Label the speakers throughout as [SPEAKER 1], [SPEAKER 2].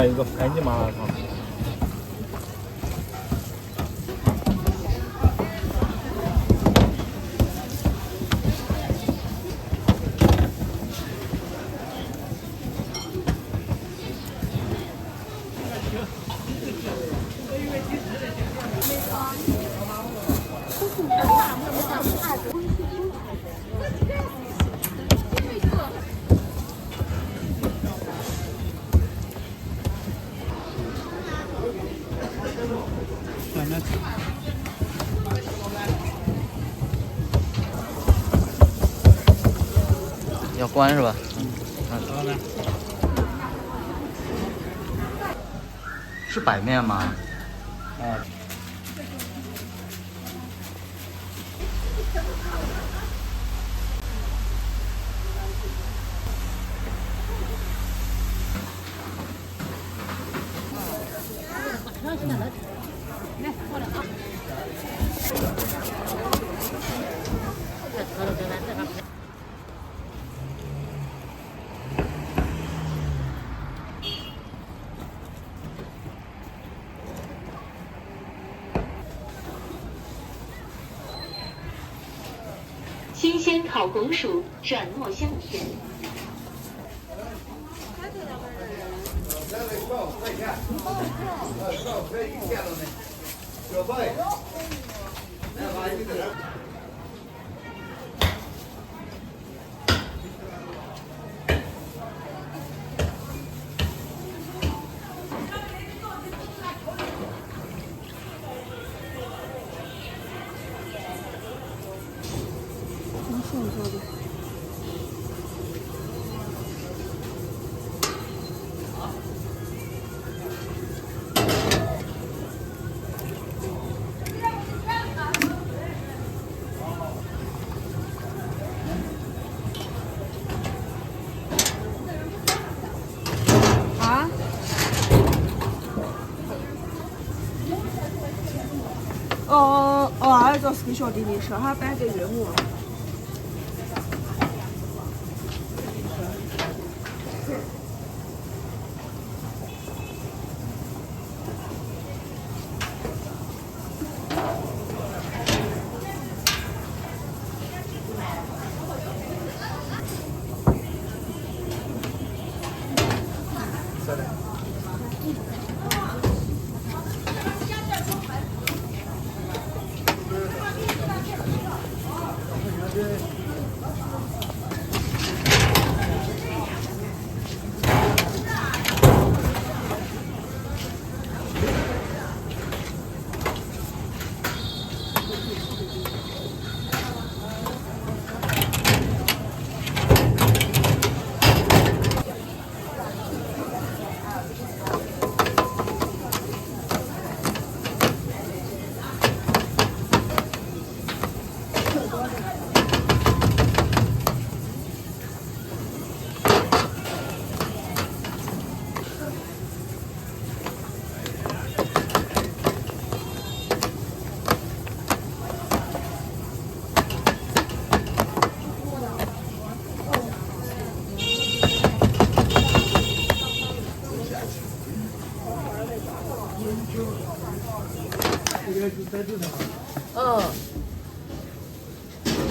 [SPEAKER 1] 一个番茄麻辣烫。
[SPEAKER 2] 要关是吧？是白面吗？
[SPEAKER 1] 啊。
[SPEAKER 3] 新鲜烤红薯转糯香甜。
[SPEAKER 4] 我儿子是给小弟弟吃，他搬给岳母。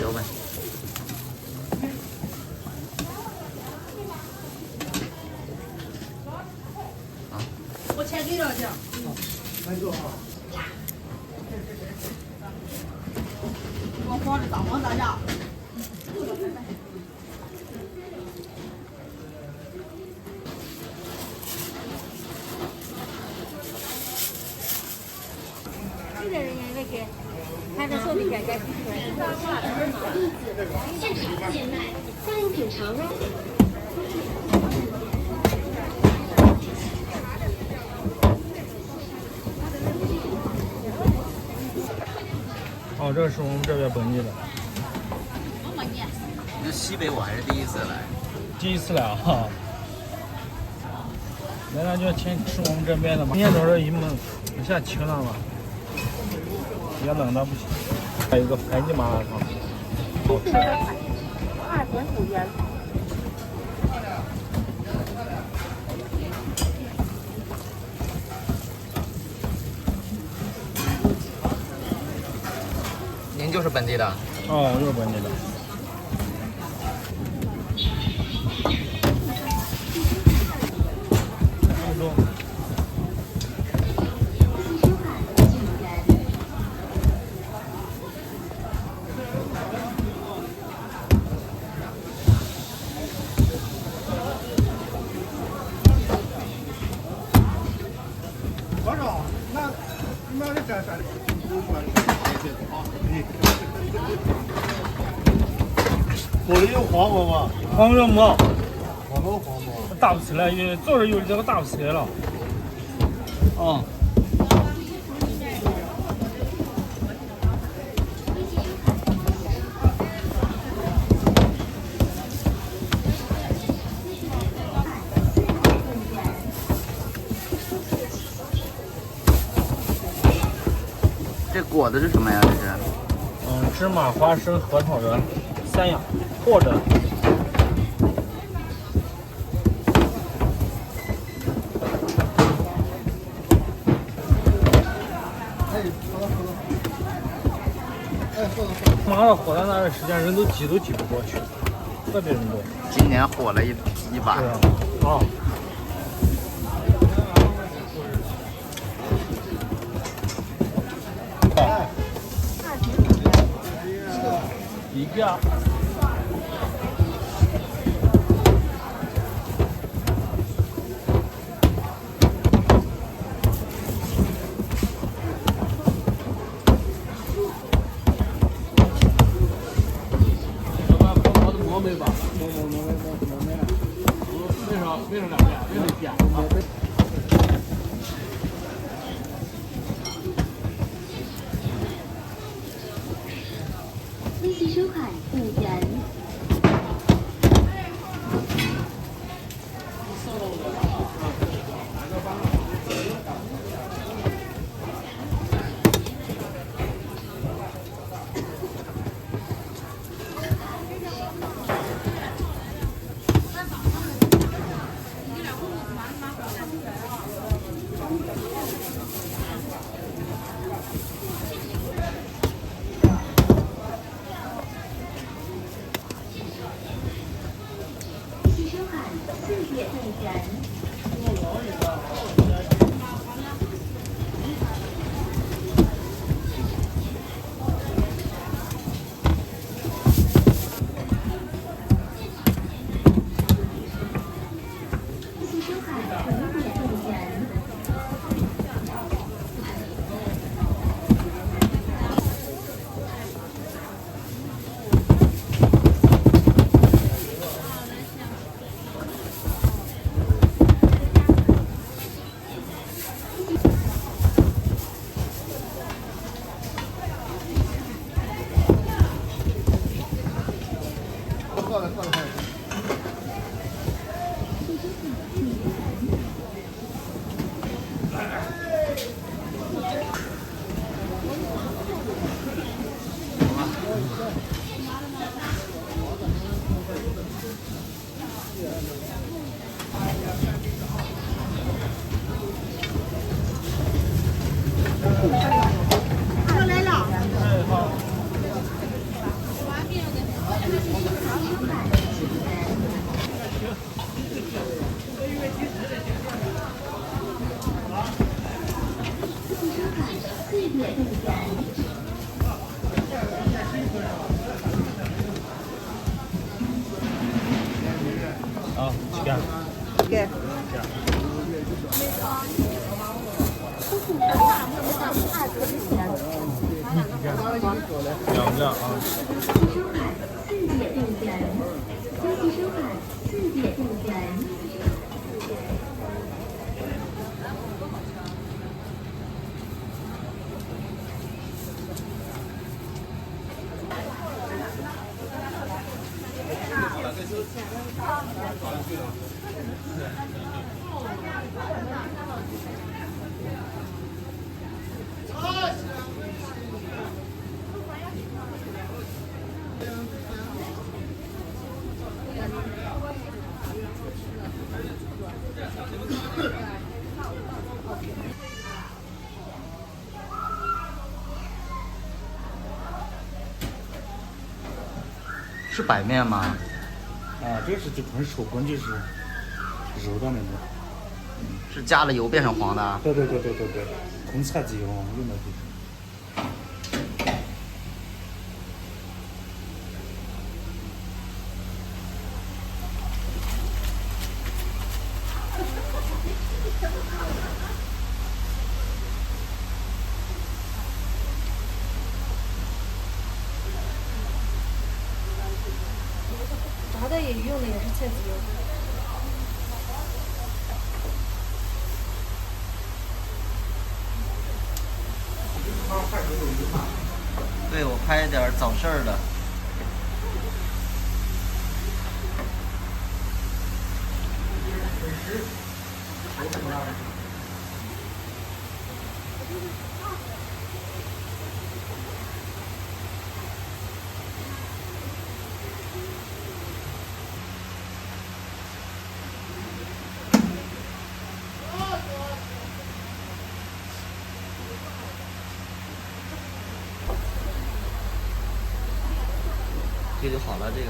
[SPEAKER 2] 有呗。
[SPEAKER 4] 我钱给了去。我放着大方大家。
[SPEAKER 3] 看着手里改改。现场现卖，欢迎品尝哦。
[SPEAKER 1] 哦，这是我们这边本地的。
[SPEAKER 2] 那西北我还是第一次来。
[SPEAKER 1] 第一次来啊！来了就先吃我们这边的嘛。今天早上一下晴了嘛，也冷的不行。还有一个番茄麻辣烫，好吃。
[SPEAKER 3] 2.5元。
[SPEAKER 2] 就是本地的。
[SPEAKER 1] 哦，就是本地的。
[SPEAKER 5] 多少？那得干啥？锅里有黄瓜吗？
[SPEAKER 1] 黄瓜没，
[SPEAKER 5] 黄瓜黄瓜。
[SPEAKER 1] 打不起来，因为昨儿有这个打不起来了。啊。
[SPEAKER 2] 这果子是什么呀？这是？
[SPEAKER 1] 芝麻、花生、核桃的3样，或者。妈的，火在那段时间，人都挤不过去，特别人多。
[SPEAKER 2] 今年火了一把。
[SPEAKER 1] 对啊。啊。一个。没吧？没了。为啥2件？为了减啊？
[SPEAKER 3] 利息收款5元。
[SPEAKER 1] 啊，几个？
[SPEAKER 4] 给。
[SPEAKER 1] 2个啊。
[SPEAKER 2] 是白面吗？
[SPEAKER 5] 啊，这个是就纯手工，就是揉的那种。
[SPEAKER 2] 是加了油变成黄的？
[SPEAKER 5] 对，红菜籽油用的就是。
[SPEAKER 6] 炸的也用的也是菜籽油。
[SPEAKER 2] 对，我拍点早市儿的。这就好了，这个。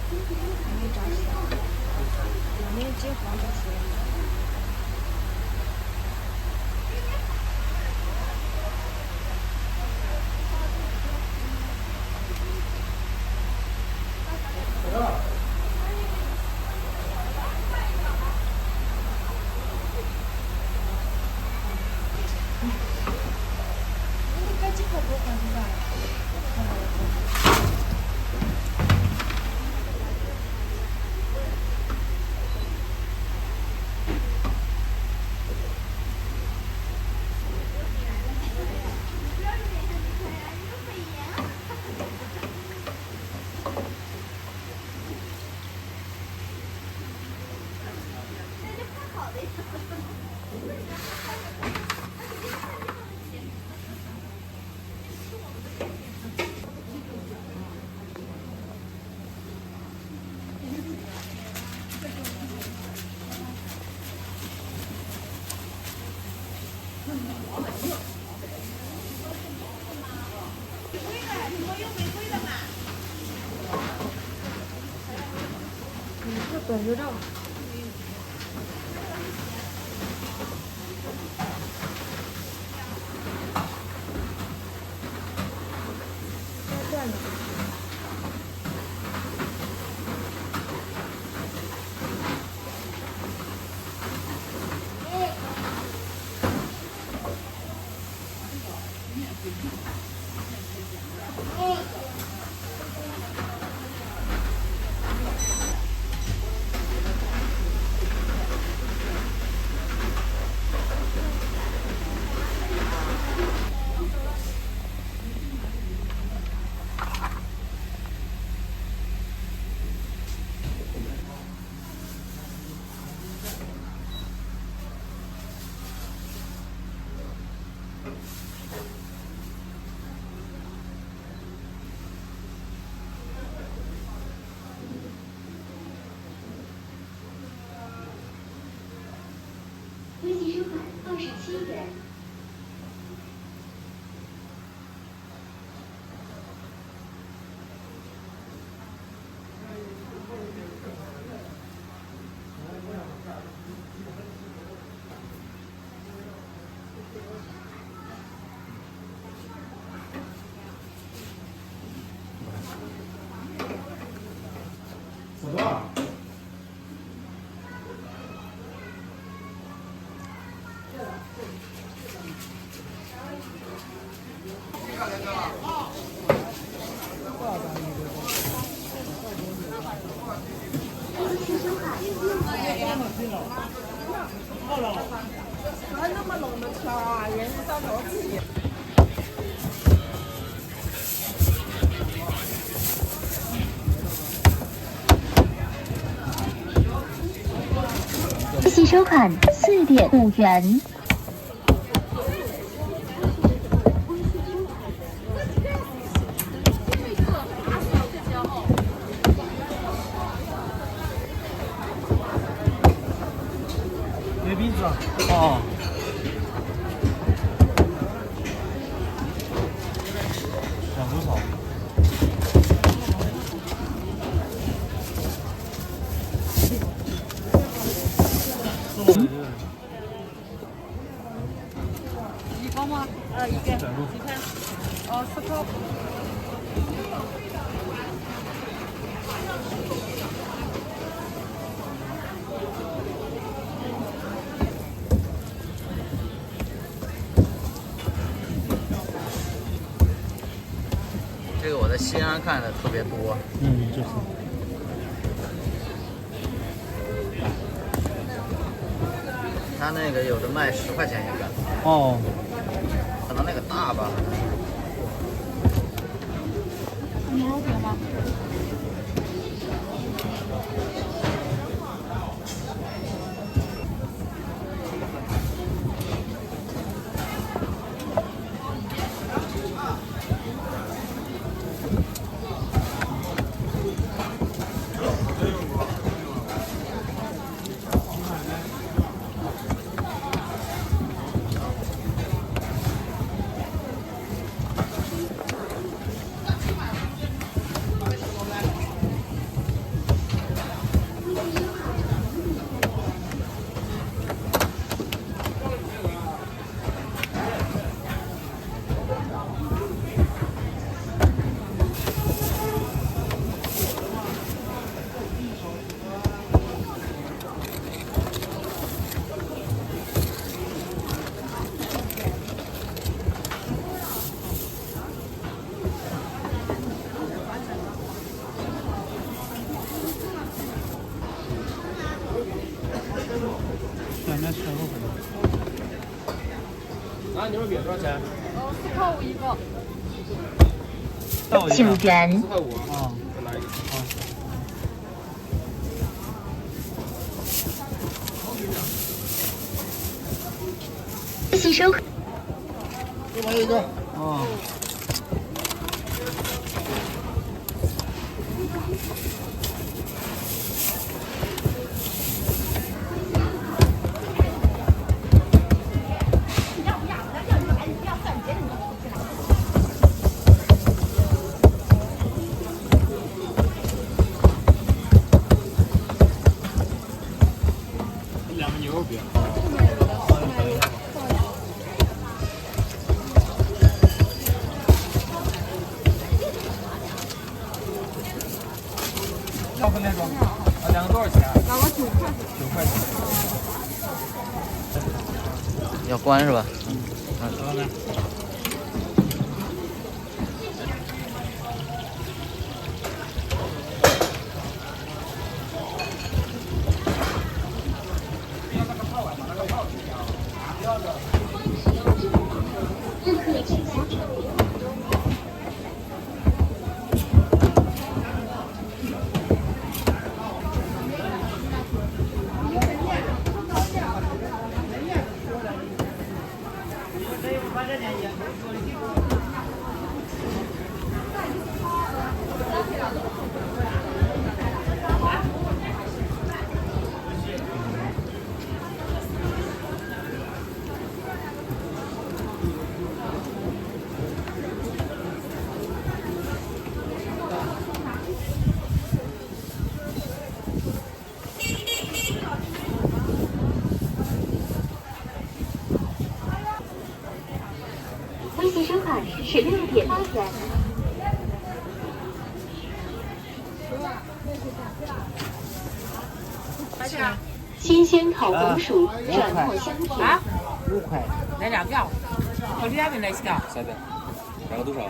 [SPEAKER 6] 还没炸熟，两面金黄就熟了。这本子照。
[SPEAKER 3] 微信收款27元。
[SPEAKER 5] 走吧。
[SPEAKER 4] 还那么冷的天啊，人家上着急。
[SPEAKER 3] 微信收款4.5元。
[SPEAKER 1] 别鼻子。
[SPEAKER 2] 哦。
[SPEAKER 1] 两头草。
[SPEAKER 6] 吗？一个几块？哦，4块。
[SPEAKER 2] 这个我在西安看的特别多。
[SPEAKER 1] 嗯，就是。
[SPEAKER 2] 他那个有的卖10块钱一个。
[SPEAKER 1] 哦。
[SPEAKER 2] 可能那个大吧。
[SPEAKER 6] 牛肉饼吗？
[SPEAKER 1] 现在15块。拿牛肉饼多少钱
[SPEAKER 6] 4块5一个。
[SPEAKER 3] 请原
[SPEAKER 1] 4块5啊，再来一个啊。
[SPEAKER 3] 吸收。
[SPEAKER 1] 又来一个。啊。2个牛肉饼。要分那种，2个多少钱？2个9块。9块钱。
[SPEAKER 2] 要关是吧？
[SPEAKER 1] 好嘞。
[SPEAKER 3] 微信收款16.8元。新鲜烤红薯软糯香甜。
[SPEAKER 7] 啊
[SPEAKER 1] 5块。
[SPEAKER 7] 来2个，或者2份来几个
[SPEAKER 1] 3的。2个多少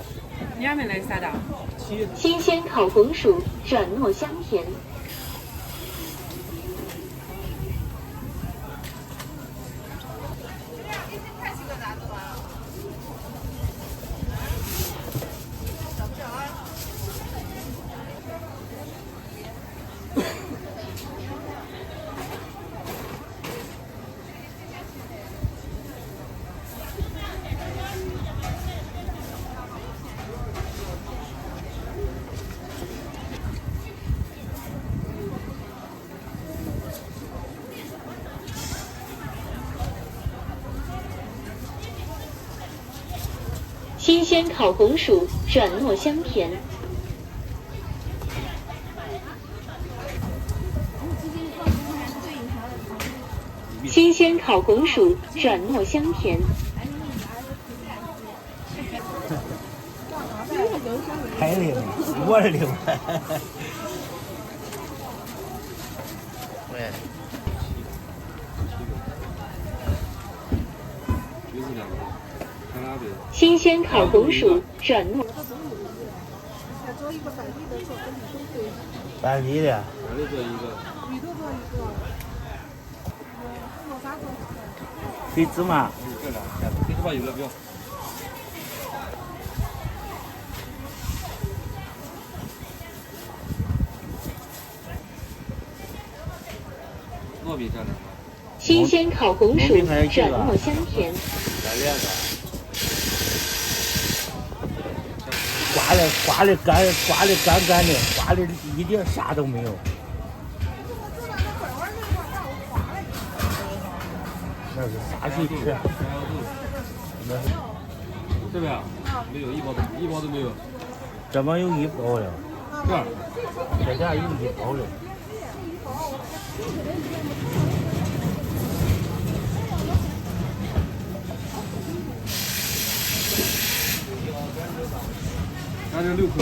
[SPEAKER 7] ？2份来3的。
[SPEAKER 3] 新鲜烤红薯软糯香甜。新鲜烤红薯软糯香甜。新鲜烤红薯软糯香甜。
[SPEAKER 1] 拍的呢，我的嘛。
[SPEAKER 2] 对，
[SPEAKER 3] 新鲜烤红薯转糯。
[SPEAKER 4] 再做一个本地的，做跟你都对。
[SPEAKER 1] 本地的。
[SPEAKER 5] 这里做一个。
[SPEAKER 4] 鱼头做一个。做啥做？
[SPEAKER 1] 黑芝麻。
[SPEAKER 5] 这俩，黑芝麻有了不要。糯米蘸两个。
[SPEAKER 3] 新鲜烤红薯转糯香甜。
[SPEAKER 1] 刮的干干的，刮的一点啥都没有。那是啥水吃？
[SPEAKER 5] 这边啊，没有一包都没有。
[SPEAKER 1] 这边有1包了，
[SPEAKER 5] 这儿，
[SPEAKER 1] 这家有1包了。
[SPEAKER 5] 拿这6块。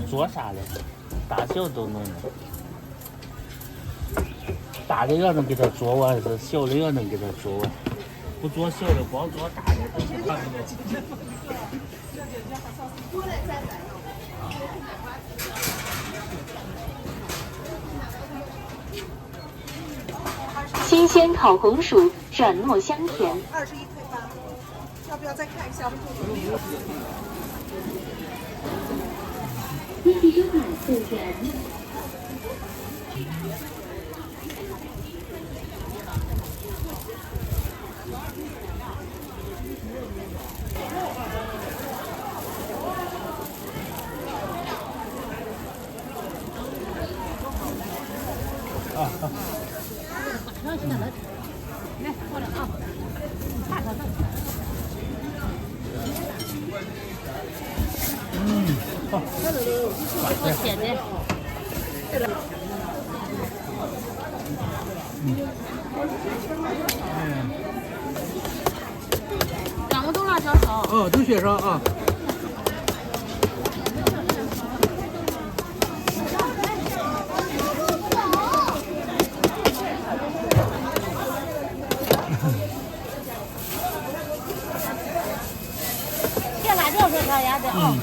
[SPEAKER 1] 做啥的？大小都能。大的也能给它做完，是小的也能给它做完。不做小的，光做大的都是看不见。
[SPEAKER 3] 新鲜烤红薯转糯香甜。
[SPEAKER 4] 21块8，要不要再看一下？
[SPEAKER 3] 一级收款4元。
[SPEAKER 6] 两个都辣椒炒。
[SPEAKER 1] 哦，都学上啊。
[SPEAKER 6] 这辣椒是烤鸭的啊。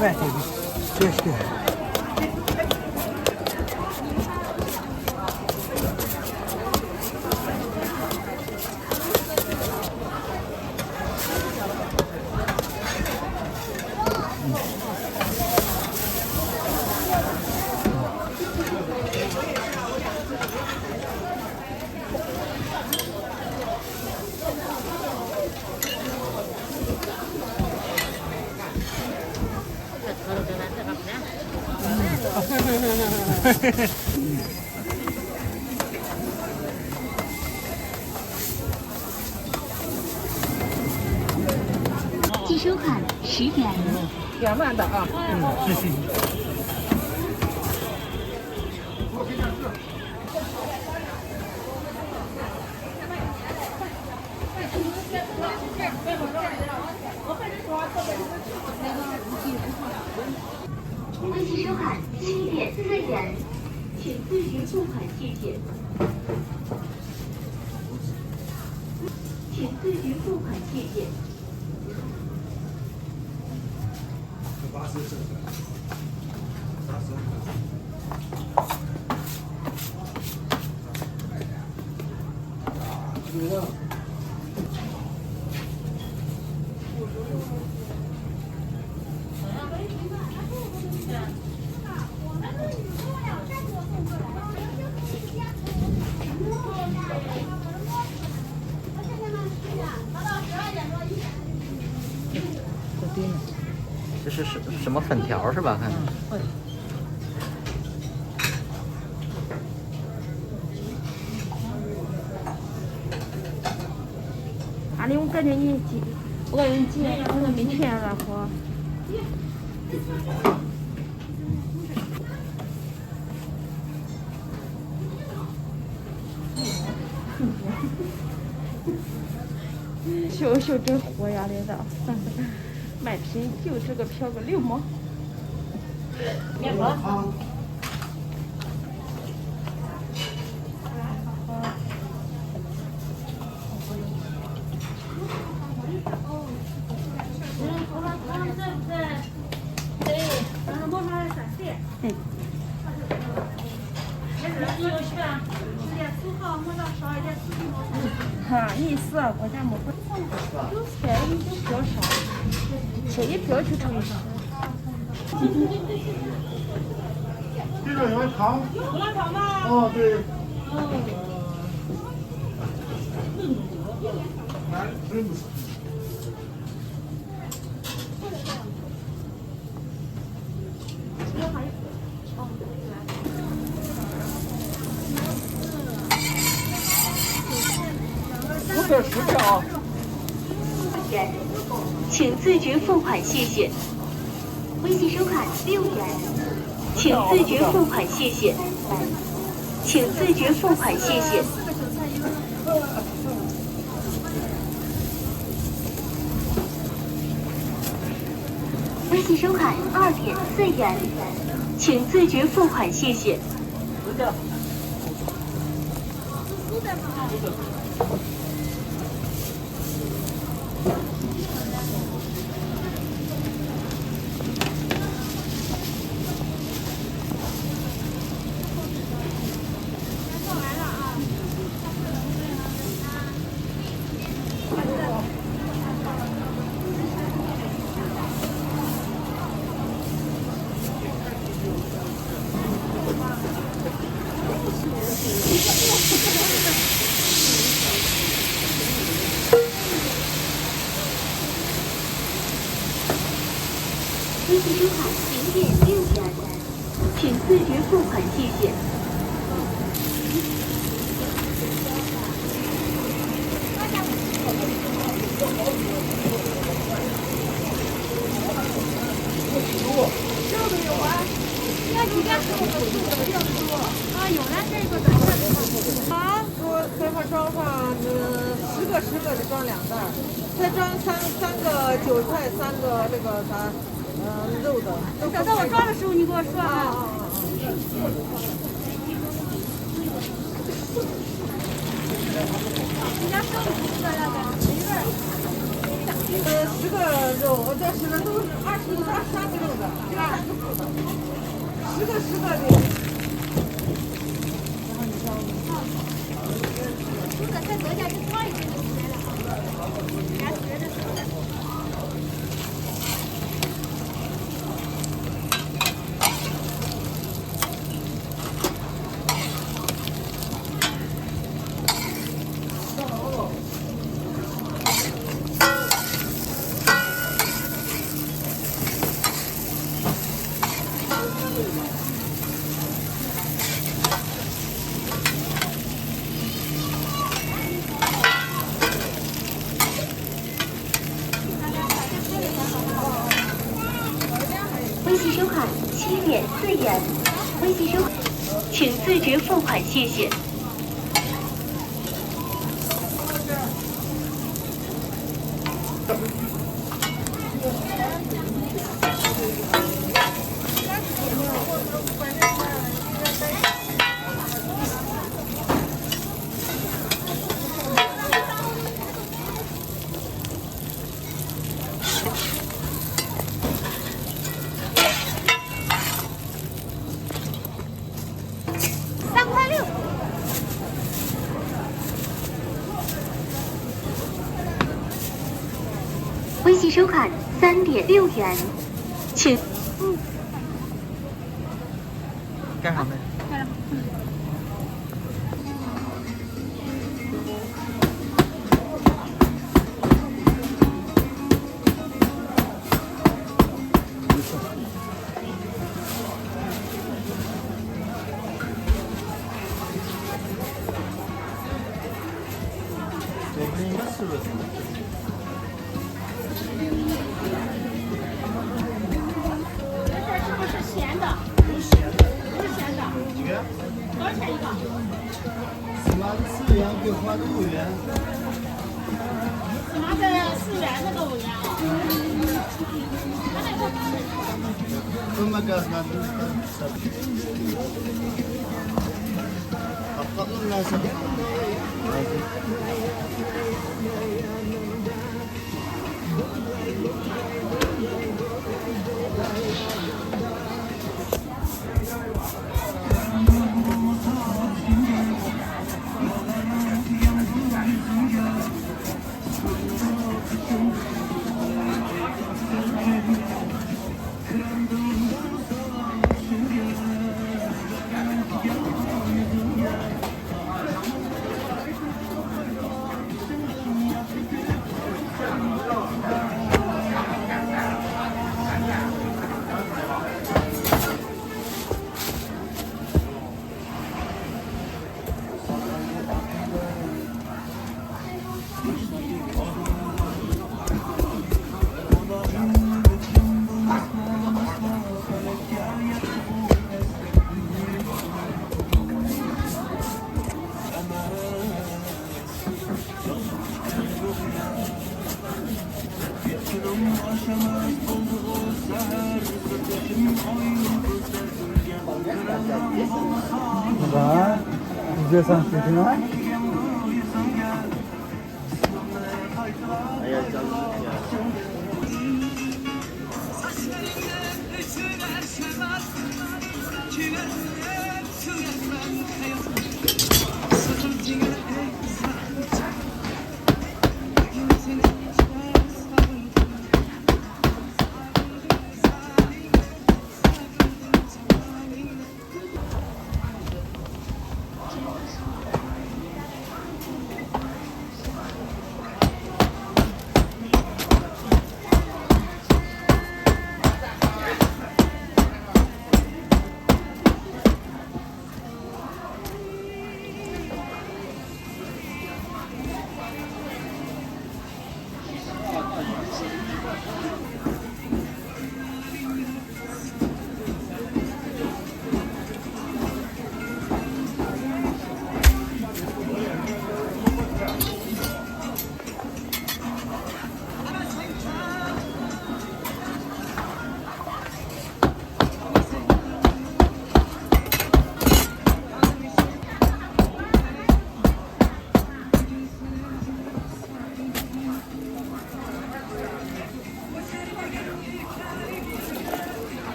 [SPEAKER 1] 来，这是。
[SPEAKER 3] 计收款10元。
[SPEAKER 4] 2万的啊。
[SPEAKER 1] 谢谢。
[SPEAKER 3] 未计收款7点4元，请自行付款，谢谢。请自行付款，谢谢。
[SPEAKER 2] 这是什么粉条是吧？看。
[SPEAKER 6] 的，我感觉你我感觉你今年可能没去年暖和。秀秀真活呀来的，卖品就这个票个6毛。面包。哈，意思国家没分，有菜已经比较少，这也不要去尝试。
[SPEAKER 5] 这个有糖。有胡辣汤吗？哦，对。真不错。
[SPEAKER 1] 10票。
[SPEAKER 3] 请自觉付款，谢谢。微信收款6元，请自觉付款，谢谢。请自觉付款，谢谢。微信收款2点4元，请自觉付款，谢谢。微信收款0点6元，请自觉付款，谢谢。
[SPEAKER 4] 肉的有啊，要几个肉的比较多啊，有了这个的。啊，说可以装上10个就装2袋，再装三个韭菜，3个这个啥。肉的。等到我装的时候，你给我说啊。人家上午吃的那个10个肉，这10个都是20个、30个的，3个副的，10个的。这个再多加就装一个就行了啊，人家学的是。
[SPEAKER 3] 微信收款7点4元，微信收款，请自觉付款，谢谢。3块6。微信收款3点6元，请
[SPEAKER 2] 干啥没？
[SPEAKER 6] 开了。
[SPEAKER 1] 这个应该是。
[SPEAKER 6] 拿着4元那个5元啊。
[SPEAKER 1] Bak, izliyorsan sesini aç.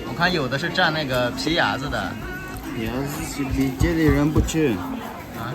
[SPEAKER 2] 我看有的是蘸那个皮牙子的。
[SPEAKER 8] 牙子是理解的人不吃。
[SPEAKER 2] 啊。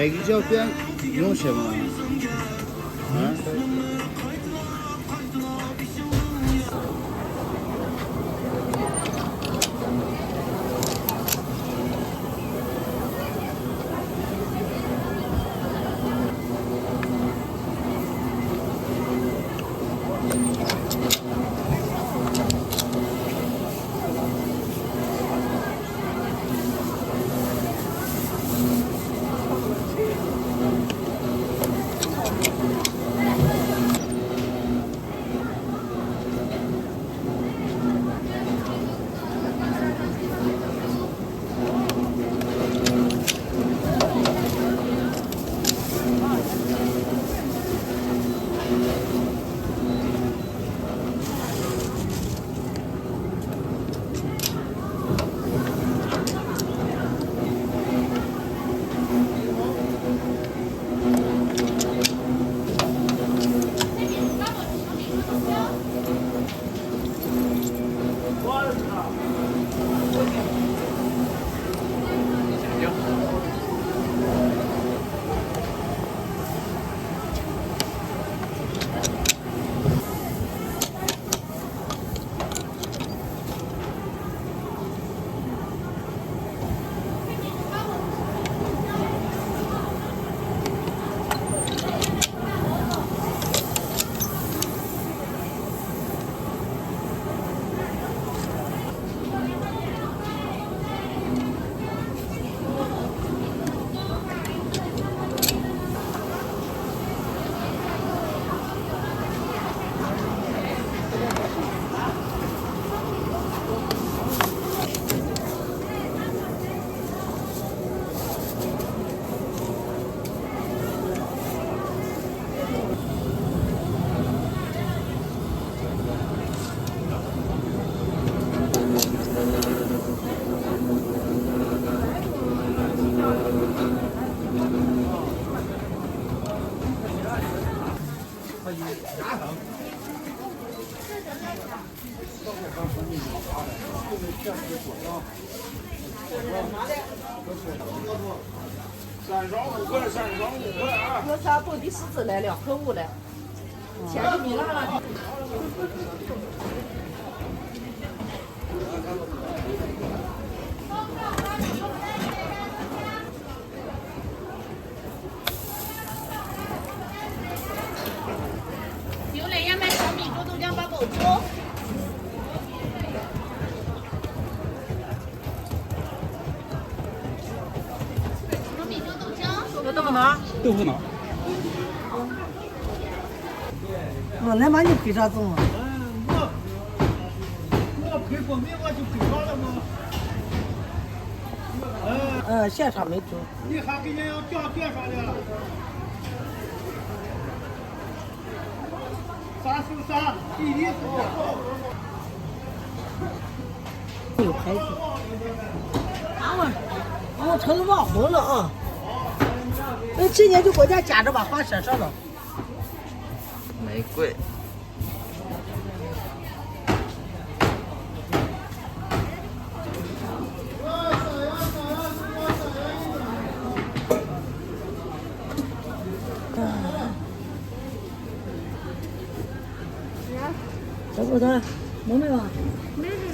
[SPEAKER 8] 白鱼饺短用什么？嗯。
[SPEAKER 4] 我啥不的狮子来2块5嘞，钱就没拿了。
[SPEAKER 6] 牛奶燕麦小米粥豆浆八宝粥。小米粥豆浆。
[SPEAKER 4] 有豆腐脑？
[SPEAKER 5] 豆腐脑。
[SPEAKER 4] 那把你配啥种啊？
[SPEAKER 1] 我配过没，我就配上了吗？
[SPEAKER 4] 现场没煮。
[SPEAKER 1] 你还给人要点上了？393，弟弟
[SPEAKER 4] 有牌子。我成了网红了啊！今年就国家夹着把花舍上了。
[SPEAKER 2] 玫瑰。
[SPEAKER 4] 小伙子，能没有？
[SPEAKER 6] 没有。